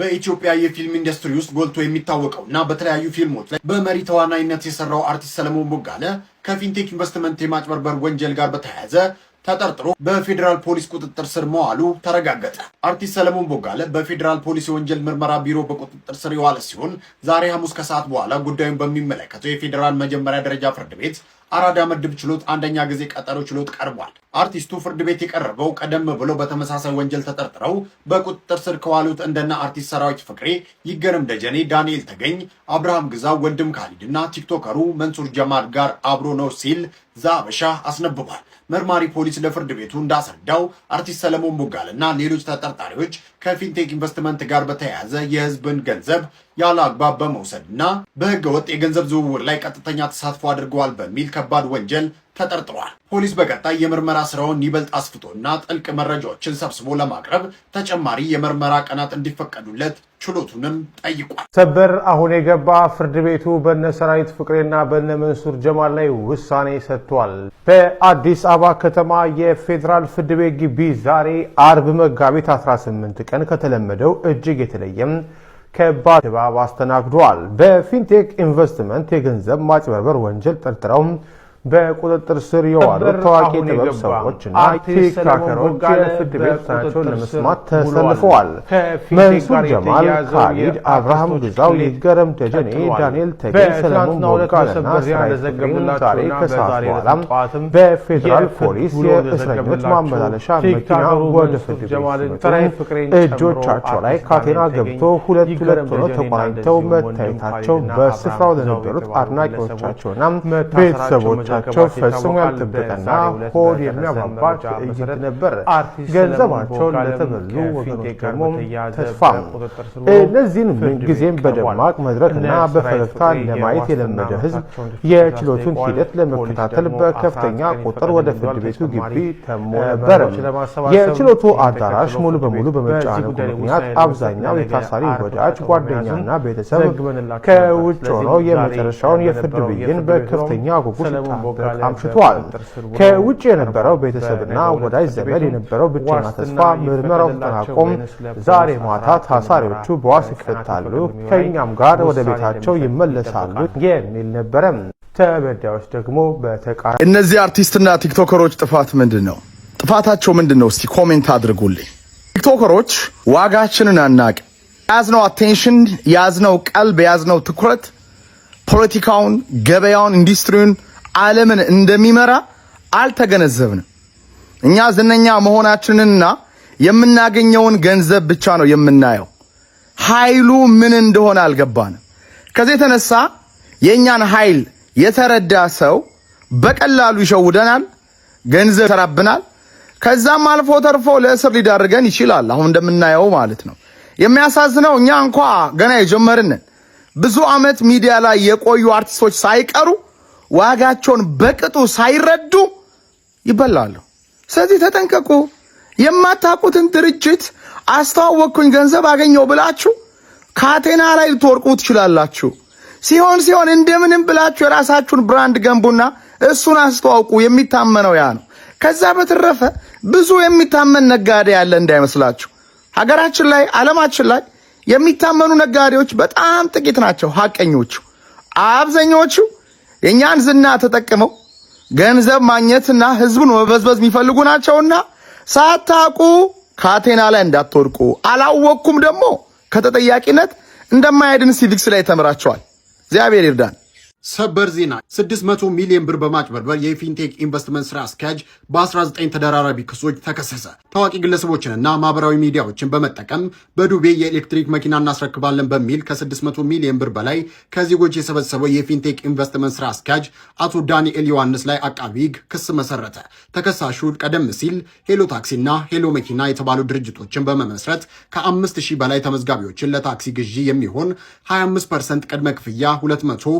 በኢትዮጵያ የፊልም ኢንዱስትሪ ውስጥ ጎልቶ የሚታወቀውና በተለያዩ ፊልሞች ላይ በመሪ ተዋናይነት የሰራው አርቲስት ሰለሞን ቦጋለ ከፊንቴክ ኢንቨስትመንት የማጭበርበር ወንጀል ጋር በተያያዘ ተጠርጥሮ በፌዴራል ፖሊስ ቁጥጥር ስር መዋሉ ተረጋገጠ። አርቲስት ሰለሞን ቦጋለ በፌዴራል ፖሊስ የወንጀል ምርመራ ቢሮ በቁጥጥር ስር የዋለ ሲሆን ዛሬ ሐሙስ ከሰዓት በኋላ ጉዳዩን በሚመለከተው የፌዴራል መጀመሪያ ደረጃ ፍርድ ቤት አራዳ ምድብ ችሎት አንደኛ ጊዜ ቀጠሮ ችሎት ቀርቧል። አርቲስቱ ፍርድ ቤት የቀረበው ቀደም ብሎ በተመሳሳይ ወንጀል ተጠርጥረው በቁጥጥር ስር ከዋሉት እንደነ አርቲስት ሰራዊት ፍቅሬ፣ ይገርም ደጀኔ፣ ዳንኤል ተገኝ፣ አብርሃም ግዛው፣ ወንድም ካሊድ እና ቲክቶከሩ መንሱር ጀማል ጋር አብሮ ነው ሲል ዘሀበሻ አስነብቧል። መርማሪ ፖሊስ ለፍርድ ቤቱ እንዳስረዳው አርቲስት ሰለሞን ቦጋለና ሌሎች ተጠርጣሪዎች ከፊንቴክ ኢንቨስትመንት ጋር በተያያዘ የህዝብን ገንዘብ ያለ አግባብ በመውሰድና በህገ ወጥ የገንዘብ ዝውውር ላይ ቀጥተኛ ተሳትፎ አድርገዋል በሚል ከባድ ወንጀል ተጠርጥሯል። ፖሊስ በቀጣይ የምርመራ ስራውን ይበልጥ አስፍቶና ጥልቅ መረጃዎችን ሰብስቦ ለማቅረብ ተጨማሪ የምርመራ ቀናት እንዲፈቀዱለት ችሎቱንም ጠይቋል። ሰበር አሁን የገባ ፍርድ ቤቱ በነ ሰራዊት ፍቅሬና በነ መንሱር ጀማል ላይ ውሳኔ ሰጥቷል። በአዲስ አበባ ከተማ የፌዴራል ፍርድ ቤት ግቢ ዛሬ አርብ መጋቢት 18 ቀን ከተለመደው እጅግ የተለየም ከባድ ድባብ አስተናግዷል። በፊንቴክ ኢንቨስትመንት የገንዘብ ማጭበርበር ወንጀል ጠርጥረው በቁጥጥር ስር የዋሉ ታዋቂ ጥበብ ሰዎችና ቲክቶከሮች የፍርድ ቤት ውሳኔያቸውን ለመስማት ተሰልፈዋል። መንሱር ጀማል፣ ካሊድ፣ አብርሃም ግዛው፣ ይገረም ደጀኔ፣ ዳንኤል ተገኝ፣ ሰለሞን ቦጋለና ሰራዊት ፍቅሬ ዛሬ ከሰዓት በኋላ በፌዴራል ፖሊስ የእስረኞች ማመላለሻ መኪና ወደ ፍርድ ቤት እጆቻቸው ላይ ካቴና ገብቶ ሁለት ሆነው ተቆራኝተው መታየታቸው በስፍራው ለነበሩት አድናቂዎቻቸውና ቤተሰቦች ቸው ፈጽሞ ያልጠበቀና ሆድ የሚያባባ ትዕይንት ነበር። ገንዘባቸውን ለተበሉ ወገኖች ደግሞ ተስፋ። እነዚህን ምንጊዜም በደማቅ መድረክና በፈገግታ ለማየት የለመደ ሕዝብ የችሎቱን ሂደት ለመከታተል በከፍተኛ ቁጥር ወደ ፍርድ ቤቱ ግቢ ተሞ ነበር። የችሎቱ አዳራሽ ሙሉ በሙሉ በመጨናነቁ ምክንያት አብዛኛው የታሳሪ ወዳጅ ጓደኛና ቤተሰብ ከውጭ ሆነው የመጨረሻውን የፍርድ ብይን በከፍተኛ ጉጉት አምሽቷል። ከውጭ የነበረው ቤተሰብና ወዳጅ ዘመድ የነበረው ብቸኛ ተስፋ ምርመራው ተጠናቆም ዛሬ ማታ ታሳሪዎቹ በዋስ ይፈታሉ፣ ከኛም ጋር ወደ ቤታቸው ይመለሳሉ የሚል ነበረ። ተበዳዮች ደግሞ በተቃራኒ እነዚህ አርቲስትና ቲክቶከሮች ጥፋት ምንድነው? ጥፋታቸው ምንድነው? እስቲ ኮሜንት አድርጉልኝ። ቲክቶከሮች ዋጋችንን አናቅ። ያዝነው አቴንሽን፣ ያዝነው ቀልብ፣ ያዝነው ትኩረት ፖለቲካውን፣ ገበያውን፣ ኢንዱስትሪውን ዓለምን እንደሚመራ አልተገነዘብንም። እኛ ዝነኛ መሆናችንንና የምናገኘውን ገንዘብ ብቻ ነው የምናየው። ኃይሉ ምን እንደሆነ አልገባንም። ከዚህ የተነሳ የኛን ኃይል የተረዳ ሰው በቀላሉ ይሸውደናል፣ ገንዘብ ይሰራብናል። ከዛም አልፎ ተርፎ ለእስር ሊዳርገን ይችላል። አሁን እንደምናየው ማለት ነው። የሚያሳዝነው እኛ እንኳ ገና የጀመርን ብዙ ዓመት ሚዲያ ላይ የቆዩ አርቲስቶች ሳይቀሩ ዋጋቸውን በቅጡ ሳይረዱ ይበላሉ። ስለዚህ ተጠንቀቁ። የማታውቁትን ድርጅት አስተዋወቅኩኝ ገንዘብ አገኘው ብላችሁ ካቴና ላይ ልትወርቁ ትችላላችሁ። ሲሆን እንደምንም ብላችሁ የራሳችሁን ብራንድ ገንቡና እሱን አስተዋውቁ። የሚታመነው ያ ነው። ከዛ በተረፈ ብዙ የሚታመን ነጋዴ ያለ እንዳይመስላችሁ። ሀገራችን ላይ ዓለማችን ላይ የሚታመኑ ነጋዴዎች በጣም ጥቂት ናቸው። ሐቀኞቹ አብዛኞቹ የኛን ዝና ተጠቅመው ገንዘብ ማግኘትና ህዝቡን መበዝበዝ የሚፈልጉ ናቸውና ሳታቁ ካቴና ላይ እንዳትወርቁ። አላወቅኩም ደግሞ ከተጠያቂነት እንደማይድን ሲቪክስ ላይ ተምራቸዋል። እግዚአብሔር ይርዳን። ሰበር ዜና 600 ሚሊዮን ብር በማጭበርበር የፊንቴክ ኢንቨስትመንት ስራ አስኪያጅ በ19 ተደራራቢ ክሶች ተከሰሰ። ታዋቂ ግለሰቦችንና ማህበራዊ ሚዲያዎችን በመጠቀም በዱቤ የኤሌክትሪክ መኪና እናስረክባለን በሚል ከ600 ሚሊዮን ብር በላይ ከዜጎች የሰበሰበው የፊንቴክ ኢንቨስትመንት ስራ አስኪያጅ አቶ ዳንኤል ዮሐንስ ላይ አቃቢ ሕግ ክስ መሰረተ። ተከሳሹ ቀደም ሲል ሄሎ ታክሲና ሄሎ መኪና የተባሉ ድርጅቶችን በመመስረት ከ5000 በላይ ተመዝጋቢዎችን ለታክሲ ግዢ የሚሆን 25% ቅድመ ክፍያ 240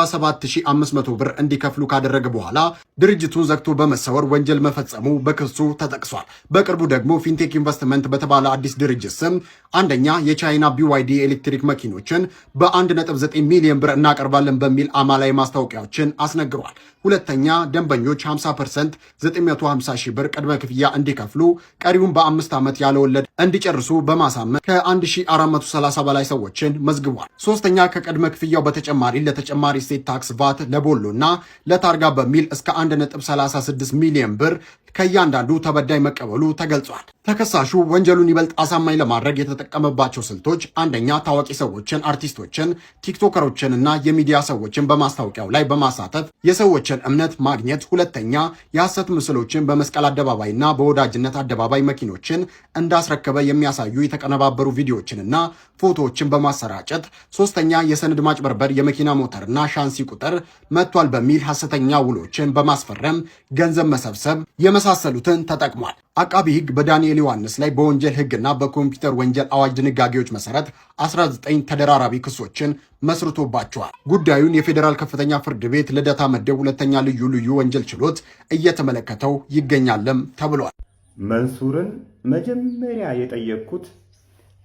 47500 ብር እንዲከፍሉ ካደረገ በኋላ ድርጅቱን ዘግቶ በመሰወር ወንጀል መፈጸሙ በክሱ ተጠቅሷል። በቅርቡ ደግሞ ፊንቴክ ኢንቨስትመንት በተባለ አዲስ ድርጅት ስም አንደኛ የቻይና BYD ኤሌክትሪክ መኪኖችን በ1.9 ሚሊዮን ብር እናቀርባለን በሚል አማላይ ማስታወቂያዎችን አስነግሯል። ሁለተኛ ደንበኞች 50% 950 ሺህ ብር ቅድመ ክፍያ እንዲከፍሉ ቀሪውን በ5 ዓመት ያለ ወለድ እንዲጨርሱ በማሳመን ከ1430 በላይ ሰዎችን መዝግቧል። ሶስተኛ ከቅድመ ክፍያው በተጨማሪ ለተጨማሪ እሴት ታክስ ቫት ለቦሎና ለታርጋ በሚል እስከ 1.36 ሚሊዮን ብር ከእያንዳንዱ ተበዳይ መቀበሉ ተገልጿል። ተከሳሹ ወንጀሉን ይበልጥ አሳማኝ ለማድረግ የተጠቀመባቸው ስልቶች አንደኛ ታዋቂ ሰዎችን፣ አርቲስቶችን፣ ቲክቶከሮችን እና የሚዲያ ሰዎችን በማስታወቂያው ላይ በማሳተፍ የሰዎችን እምነት ማግኘት፣ ሁለተኛ የሐሰት ምስሎችን በመስቀል አደባባይና በወዳጅነት አደባባይ መኪኖችን እንዳስረከበ የሚያሳዩ የተቀነባበሩ ቪዲዮዎችንና ፎቶዎችን በማሰራጨት፣ ሶስተኛ የሰነድ ማጭበርበር፣ የመኪና ሞተርና ሻንሲ ቁጥር መጥቷል በሚል ሐሰተኛ ውሎችን በማስፈረም ገንዘብ መሰብሰብ የመሳሰሉትን ተጠቅሟል። አቃቢ ሕግ በዳንኤል ዮሐንስ ላይ በወንጀል ሕግና በኮምፒውተር ወንጀል አዋጅ ድንጋጌዎች መሰረት 19 ተደራራቢ ክሶችን መስርቶባቸዋል። ጉዳዩን የፌዴራል ከፍተኛ ፍርድ ቤት ልደታ ምድብ ሁለተኛ ልዩ ወንጀል ችሎት እየተመለከተው ይገኛልም ተብሏል። መንሱርን መጀመሪያ የጠየቅኩት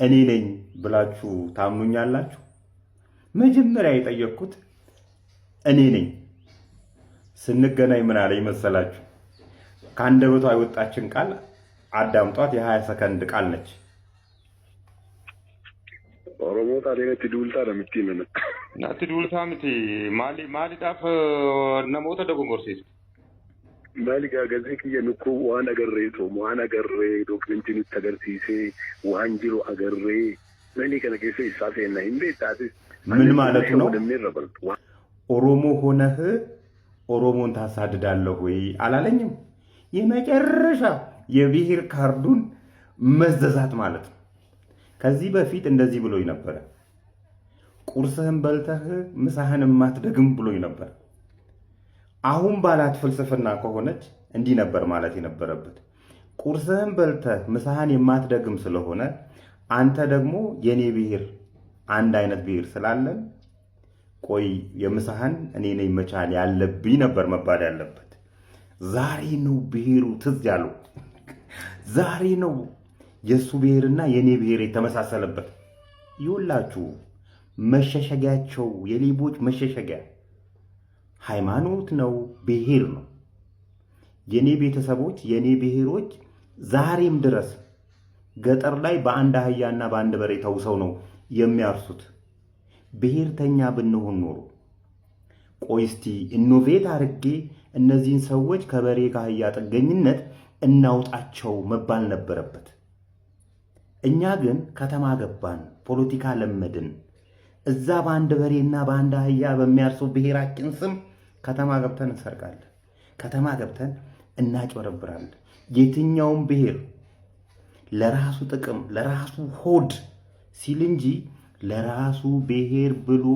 እኔ ነኝ ብላችሁ ታምኑኛላችሁ? መጀመሪያ የጠየቅኩት እኔ ነኝ። ስንገናኝ ምን አለኝ መሰላችሁ? ከአንደበቷ የወጣችን ቃል አዳምጧት። የ20 ሰከንድ ቃል ነች። ኦሮሞ ታዲያ ዱልታ ለምቲ ምን ናቲ ዱልታ ምቲ ማሊ ዳፍ ነሞተ ደጎንጎርሲስ ማሊጋ ገዚህ የንኩ ዋን አገሬቶ ዋን አገሬ ዶክመንቲን ተገርሲሴ ዋን ጅሮ አገሬ ለኔ ከነከሰ ይሳፈና እንዴት ምን ማለት ነው? ኦሮሞ ሆነህ ኦሮሞን ታሳድዳለህ ወይ አላለኝም። የመጨረሻ የብሔር ካርዱን መዘዛት ማለት ነው። ከዚህ በፊት እንደዚህ ብሎኝ ነበር። ቁርስህን በልተህ ምሳህን ማትደግም ብሎኝ ነበር። አሁን ባላት ፍልስፍና ከሆነች እንዲህ ነበር ማለት የነበረበት። ቁርስህን በልተህ ምሳህን የማትደግም ስለሆነ አንተ ደግሞ የኔ ብሔር አንድ አይነት ብሔር ስላለን ቆይ የምሳህን እኔ ነኝ መቻል ያለብኝ ነበር መባል ያለበት። ዛሬ ነው ብሔሩ ትዝ ያለው። ዛሬ ነው የሱ ብሔርና የኔ ብሔር የተመሳሰለበት። ይውላችሁ መሸሸጊያቸው የሌቦች መሸሸጊያ ሃይማኖት ነው፣ ብሔር ነው። የኔ ቤተሰቦች የኔ ብሔሮች ዛሬም ድረስ ገጠር ላይ በአንድ አህያና በአንድ በሬ ተውሰው ነው የሚያርሱት። ብሔርተኛ ብንሆን ኖሮ ቆይ እስቲ ኢኖቬት አድርጌ እነዚህን ሰዎች ከበሬ ከአህያ ጥገኝነት እናውጣቸው መባል ነበረበት። እኛ ግን ከተማ ገባን፣ ፖለቲካ ለመድን። እዛ በአንድ በሬና በአንድ አህያ በሚያርሰው ብሔራችን ስም ከተማ ገብተን እንሰርቃለን፣ ከተማ ገብተን እናጭበረብራለን። የትኛውም ብሔር ለራሱ ጥቅም ለራሱ ሆድ ሲል እንጂ ለራሱ ብሔር ብሎ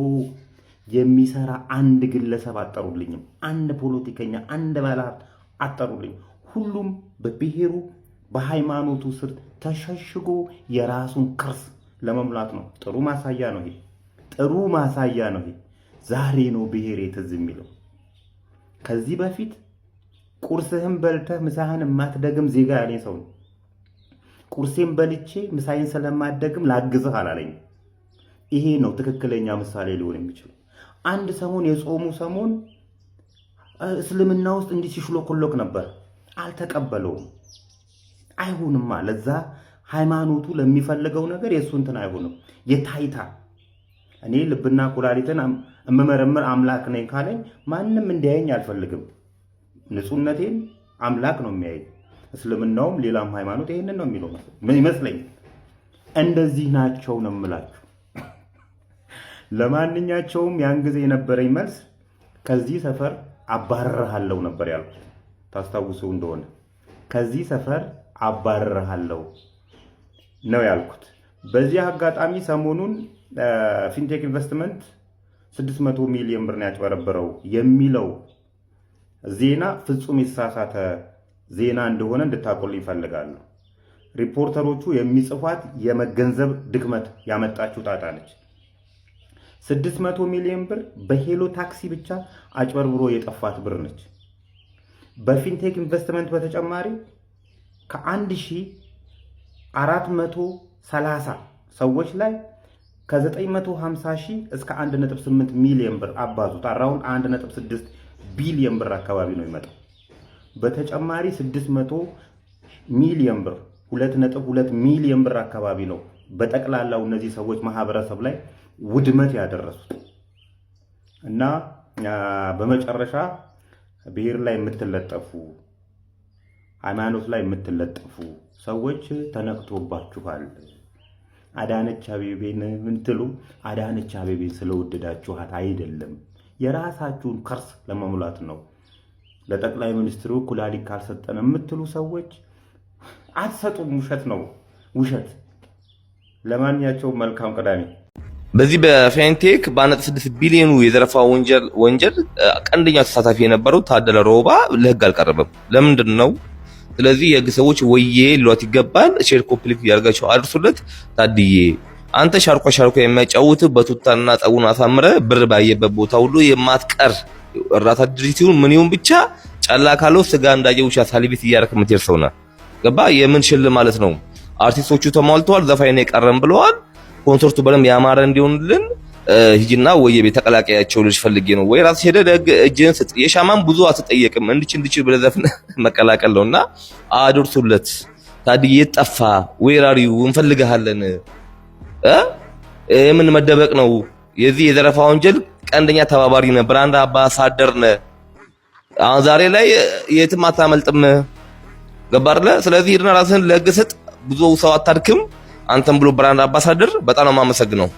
የሚሰራ አንድ ግለሰብ አጠሩልኝም፣ አንድ ፖለቲከኛ፣ አንድ ባለሀብት አጠሩልኝ። ሁሉም በብሔሩ በሃይማኖቱ ስር ተሸሽጎ የራሱን ቅርስ ለመሙላት ነው። ጥሩ ማሳያ ነው ይሄ፣ ጥሩ ማሳያ ነው ይሄ። ዛሬ ነው ብሔር ትዝ የሚለው። ከዚህ በፊት ቁርስህን በልተህ ምሳህን የማትደግም ዜጋ ያለኝ ሰው ነው። ቁርሴን በልቼ ምሳዬን ስለማትደግም ላግዝህ አላለኝ። ይሄ ነው ትክክለኛ ምሳሌ ሊሆን የሚችለው። አንድ ሰሞን የጾሙ ሰሞን እስልምና ውስጥ እንዲህ ሲሽሎኮሎክ ነበር። አልተቀበለውም። አይሆንማ። ለዛ ሃይማኖቱ ለሚፈልገው ነገር የሱ እንትን አይሆንም። የታይታ እኔ ልብና ኩላሊትን እመመረምር አምላክ ነኝ ካለኝ ማንም እንዲያየኝ አልፈልግም። ንጹህነቴን አምላክ ነው የሚያየኝ። እስልምናውም ሌላም ሃይማኖት ይሄንን ነው የሚለው ይመስለኝ። እንደዚህ ናቸው ነው የምላችሁ። ለማንኛቸውም ያን ጊዜ የነበረኝ መልስ ከዚህ ሰፈር አባረርሃለሁ ነበር ያልኩት። ታስታውሱ እንደሆነ ከዚህ ሰፈር አባረርሃለሁ ነው ያልኩት። በዚህ አጋጣሚ ሰሞኑን ፊንቴክ ኢንቨስትመንት 600 ሚሊዮን ብር ነው ያጭበረበረው የሚለው ዜና ፍጹም የተሳሳተ ዜና እንደሆነ እንድታቆልኝ ይፈልጋሉ። ሪፖርተሮቹ የሚጽፏት የመገንዘብ ድክመት ያመጣችው ጣጣ ነች። 600 ሚሊዮን ብር በሄሎ ታክሲ ብቻ አጭበርብሮ የጠፋት ብር ነች። በፊንቴክ ኢንቨስትመንት በተጨማሪ ከ1430 ሰዎች ላይ ከ950 ሺህ እስከ 1.8 ሚሊዮን ብር አባዙት አራውን 1.6 ቢሊዮን ብር አካባቢ ነው ይመጣው። በተጨማሪ 600 ሚሊዮን ብር 2.2 ሚሊዮን ብር አካባቢ ነው በጠቅላላው እነዚህ ሰዎች ማህበረሰብ ላይ ውድመት ያደረሱት። እና በመጨረሻ ብሔር ላይ የምትለጠፉ ሃይማኖት ላይ የምትለጠፉ ሰዎች ተነክቶባችኋል። አዳነች አቤቤን ምንትሉ አዳነች አቤቤን ስለወደዳችኋት አይደለም፣ የራሳችሁን ከርስ ለመሙላት ነው። ለጠቅላይ ሚኒስትሩ ኩላሊት ካልሰጠን የምትሉ ሰዎች አትሰጡም። ውሸት ነው፣ ውሸት። ለማንኛቸውም መልካም ቅዳሜ። በዚህ በፊንቴክ በ1.6 ቢሊዮኑ የዘረፋ ወንጀል ቀንደኛው ተሳታፊ የነበረው ታደለ ሮባ ለህግ አልቀረበም። ለምንድን ነው? ስለዚህ የህግ ሰዎች ወዬ ሊሏት ይገባል። ሼር ኮምፕሊት ያርጋቸው አድርሱለት። ታድዬ አንተ ሻርኳ የሚያጫውት በቱታና ጸጉን አሳምረ ብር ባየበት ቦታ ሁሉ የማትቀር እርዳታ ድርጅቱን ምን ይሁን ብቻ ጫላ ካለው ስጋ እንዳየውሻ ሳሊቤት እያረክ ምትር ሰውና ገባ። የምን ሽል ማለት ነው? አርቲስቶቹ ተሟልተዋል፣ ዘፋኝ ነው የቀረም ብለዋል። ኮንሰርቱ በደንብ ያማረ እንዲሆንልን ሂጂና ወይ ቤት ተቀላቀያቸው ልጅ ፈልጌ ነው ወይ ራስ ሄደ ደግ እጅን ስጥ። የሻማን ብዙ አትጠየቅም፣ እንድች ብለዘፍነ መቀላቀል ነውና አድርሱለት። ታዲያ የጠፋ ወይራሪው እንፈልጋለን ምን መደበቅ ነው? የዚህ የዘረፋ ወንጀል ቀንደኛ ተባባሪ ነህ፣ ብራንድ አምባሳደር ነህ። አሁን ዛሬ ላይ የትም አታመልጥም። ገባርለ። ስለዚህ ሄድና ራስህን ለህግ ስጥ። ብዙ ሰው አታድክም። አንተም ብሎ ብራንድ አምባሳደር በጣም ነው የማመሰግነው።